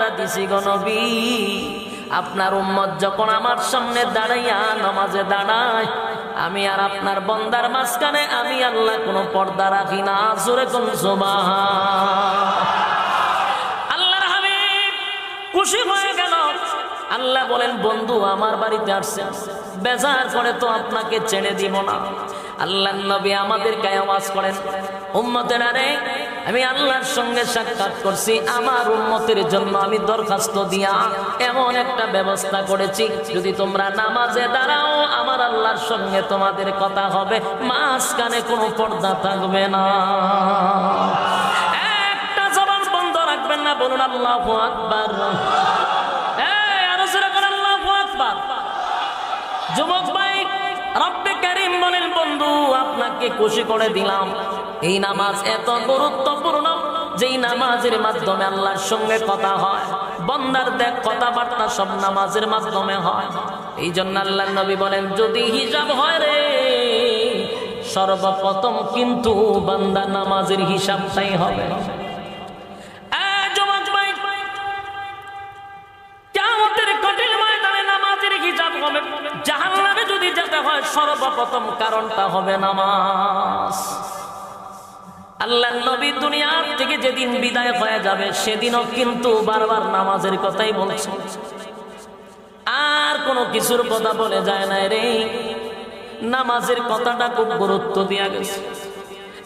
কথা দিছি গো নবী, আপনার উম্মত যখন আমার সামনে দাঁড়াইয়া নামাজে দাঁড়ায়, আমি আর আপনার বান্দার মাঝখানে আমি আল্লাহ কোনো পর্দা রাখি না। জোরে কোন সুবহান। আল্লাহর হাবিব খুশি হয়ে গেল। আল্লাহ বলেন, বন্ধু আমার বাড়িতে আসছেন, বেজার করে তো আপনাকে ছেড়ে দিব না। আল্লাহর নবী আমাদেরকে আওয়াজ করেন, উম্মতেরা রে, আমি আল্লাহর সঙ্গে সাক্ষাৎ করছি, আমার উম্মতের জন্য আমি দরখাস্ত দিয়া এমন একটা ব্যবস্থা করেছি, যদি তোমরা নামাজে দাঁড়াও আমার আল্লাহর সঙ্গে তোমাদের কথা হবে, মাঝখানে কোনো পর্দা থাকবে না। একটা জবান বন্ধ রাখবেন না, বলুন আল্লাহু আকবার। যুবক ভাই, রব্বে কারীম বলেন, বন্ধু আপনাকে খুশি করে দিলাম। এই নামাজ এত গুরুত্বপূর্ণ, যেই নামাজের মাধ্যমে আল্লাহর সঙ্গে কথা হয়, বান্দার দেখ কথাবার্তা সব নামাজের মাধ্যমে হয়। এই জন্য আল্লাহর নবী বলেন, যদি হিসাব হয় রে, সর্বপ্রথম কিন্তু বান্দা নামাজের হিসাবটাই হবে। জাহান্নামে যদি যেতে হয়, সর্বপ্রথম কারণটা হবে নামাজ। আল্লাহর নবী দুনিয়া থেকে যেদিন বিদায় হয়ে যাবে, সেদিনও কিন্তু বারবার নামাজের কথাই বলছে, আর কোনো কিছুর কথা বলে যায় না রে। নামাজের কথাটা খুব গুরুত্ব দেয়া গেছে।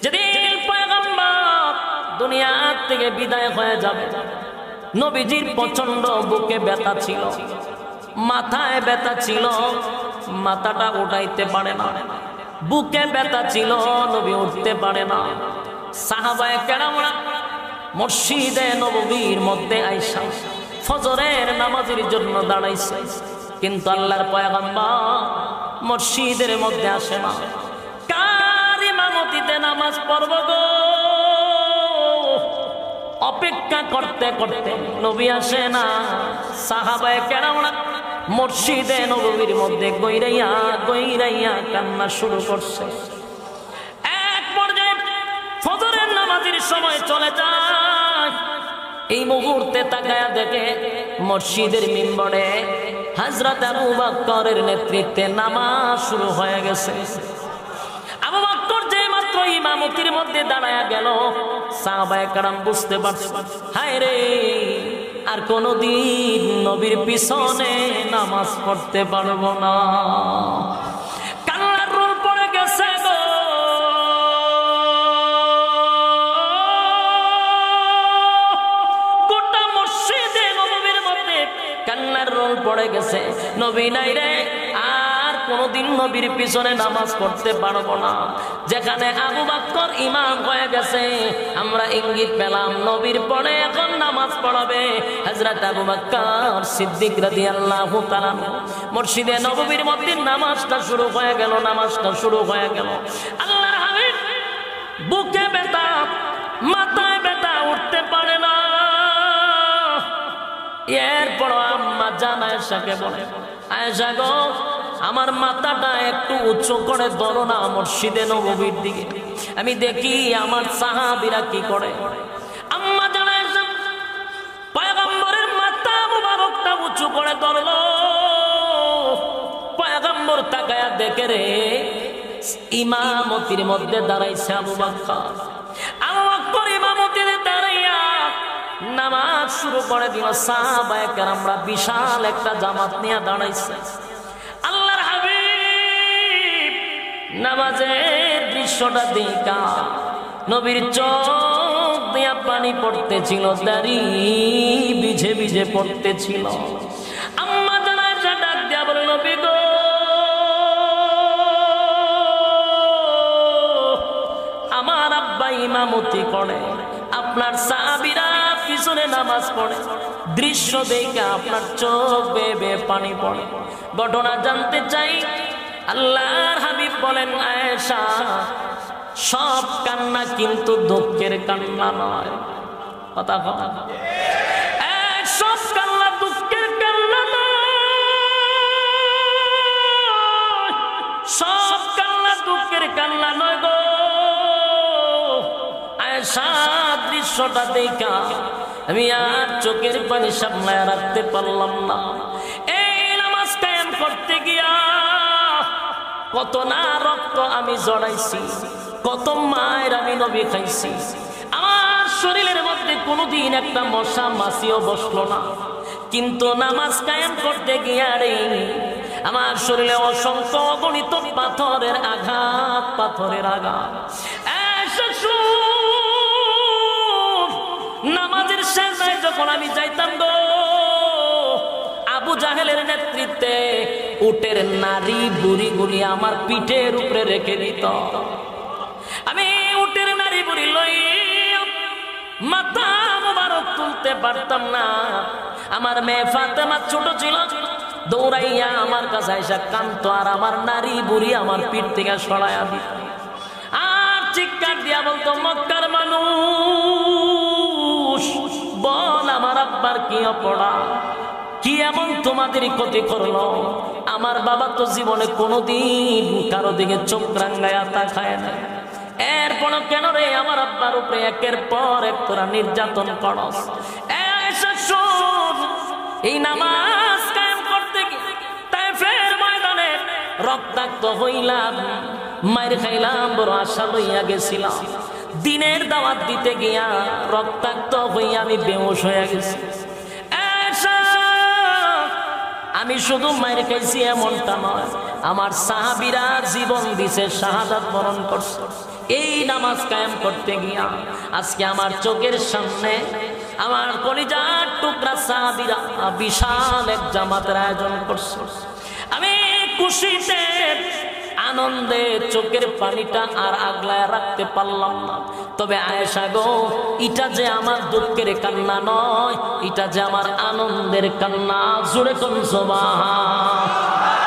যেদিন পয়গম্বর দুনিয়া থেকে বিদায় হয়ে যাবে, নবীজির প্রচন্ড বুকে ব্যথা ছিল, মাথায় ব্যথা ছিল, মাথাটা উঠাইতে পারে না, বুকে ব্যথা ছিল, নবী উঠতে পারে না। সাহাবায়ে কেরামরা মসজিদে নববীর মধ্যে আইসা ফজরের নামাজের জন্য দাঁড়াইছে, কিন্তু আল্লাহর পয়গম্বর মসজিদের মধ্যে আসে না। কার ইমামতিতে নামাজ পড়ব গো? অপেক্ষা করতে করতে নবী আসে না। সাহাবায়ে কেরামরা মসজিদে নববীর মধ্যে গইরাইয়া গইরাইয়া কান্না শুরু করছে। এক পর্যায়ে ফজরের নামাজের সময় চলে যায়। এই মুহূর্তে তাকায়া দেখে মসজিদের মিম্বরে হযরত আবু বকরের নেতৃত্বে নামাজ শুরু হয়ে গেছে। আবু বকর যে মাত্র ইমামতির মধ্যে দাঁড়ায়া গেল, সাহাবায়ে কেরাম বুঝতে পারছে, হায় রে, আর কোনদিন নবীর পিছনে নামাজ পড়তে পারবো না। কান্নার রোল পড়ে গেছে গো। গোটা মসজিদে নববীর মধ্যে কান্নার রোল পড়ে গেছে। নবী নাই রে, আর কোনদিন নবীর পিছনে নামাজ পড়তে পারবো না। যেখানে আবু বকর ইমাম হয়ে গেছে, আমরা ইঙ্গিত পেলাম নবীর পরে এখন নামাজ পড়াবে হযরত আবু বকর সিদ্দিক রাদিয়াল্লাহু তাআলা। মসজিদে নববীর মধ্যে নামাজটা শুরু হয়ে গেল, নামাজটা শুরু হয়ে গেল। আল্লাহর হাবিব বুকে ব্যথা, মাথায় ব্যথা, উঠতে পারে না। এরপর আম্মা জান আয়েশাকে বলে, আয়েশা গো, আমার মাথাটা একটু উঁচু করে ধরো না মসজিদে নববীর দিকে, আমি দেখি আমার সাহাবীরা কি করে। আম্মা জান আয়েশা পয়গম্বরের মাথা মুবারকটা উঁচু করে ধরলো। পয়গম্বর তাকায়া দেখে রে, ইমামতির মধ্যে দাঁড়াইছে আবু বকর। আবু বকর ইমামতিতে দাঁড়াইয়া নামাজ শুরু করে দিল। সাহাবায়ে কেরামরা বিশাল একটা জামাত নিয়ে দাঁড়াইছে। আল্লাহর হাবিব নামাজের দৃশ্যটা দেখা নবীর চোখ দিয়া পানি পড়তেছিল, দাড়ি ভিজে ভিজে পড়তেছিল। আম্মা জান আয়েশা ডাক দিয়া বলে, নবী গো, আমার আব্বা ইমামতি করে, আপনার সাহাবীরা পিছনে নামাজ পড়ে, দৃশ্য দেখে আপনার চোখ বেয়ে বেয়ে পানি পড়ে। ঘটনা জানতে চাই। আল্লাহর হাবিব বলেন, আয়েশা, সব কান্না কিন্তু দুঃখের কান্না নয়। কথা কথা, সব কান্না দুঃখের কান্না নয়, সব কান্না দুঃখের কান্না নয় গো। আয়েশা দৃশ্যটা দেখা আমি আর চোখের পানি সামলায় রাখতে পারলাম না। এই নামাজ কায়েম করতে গিয়া কত না রক্ত আমি জড়াইছি, কত মায়ের আমি নবী খাইছি। আমার শরীরের মধ্যে কোনোদিন একটা মশা মাছিও বসলো না, কিন্তু নামাজ কায়েম করতে গিয়া রে আমার শরীরে অসংখ্য অগণিত পাথরের আঘাত, পাথরের আঘাত। নামাজের শেষে যখন আমি যাইতাম গো, আবু জাহেলের নেতৃত্বে উটের নারী বুড়িগুলি আমার পিঠের উপরে রেখে দিত। আমি উটের নারী বুড়ি লই মাথা মোবারক তুলতে পারতাম না। আমার মেয়ে ফাতেমা ছোট ছিল, দৌড়াইয়া আমার কাছে এসে কান্ত, আর আমার নারী বুড়ি আমার পিঠ থেকে সরাইয়া দিত, আর চিৎকার দিয়া বলতো, মক্কার মানুষ বল আমার আব্বার কি অপরাধ, কি এমন তোমাদের ক্ষতি করলো? আমার বাবা তো জীবনে কোনোদিন কারো দিকে চোখ রাঙ্গায়া তাকায় না, এরপর কেন রে আমার আব্বার উপরে একের পর এক তোরা নির্যাতন করস? এই নামাজ কায়েম করতে গিয়ে তায়েফের ময়দানে রক্তাক্ত হইলাম, মায়ের খাইলাম, বড় আশা লইয়া গেছিলাম। দিনের দাওয়াত দিতে গিয়া রক্তাক্ত হইয়া আমি বেহুশ হয়ে গেছি। আমি শুধু মায়ের খাইছি এমনটা নয়, আমার সাহাবীরা জীবন দিছে, শাহাদাত বরণ করছে এই নামাজ কায়েম করতে গিয়া। আজকে আমার চোখের সামনে আমার কলিজার টুকরা সাহাবীরা বিশাল এক জামাতের আয়োজন করছে। আমি খুশিতে আনন্দে চোখের পানিটা আর আগলায় রাখতে পারলাম না। তবে আয়েশা গো, এটা যে আমার দুঃখের কান্না নয়, এটা যে আমার আনন্দের কান্না। জোরে কোন সুবহান।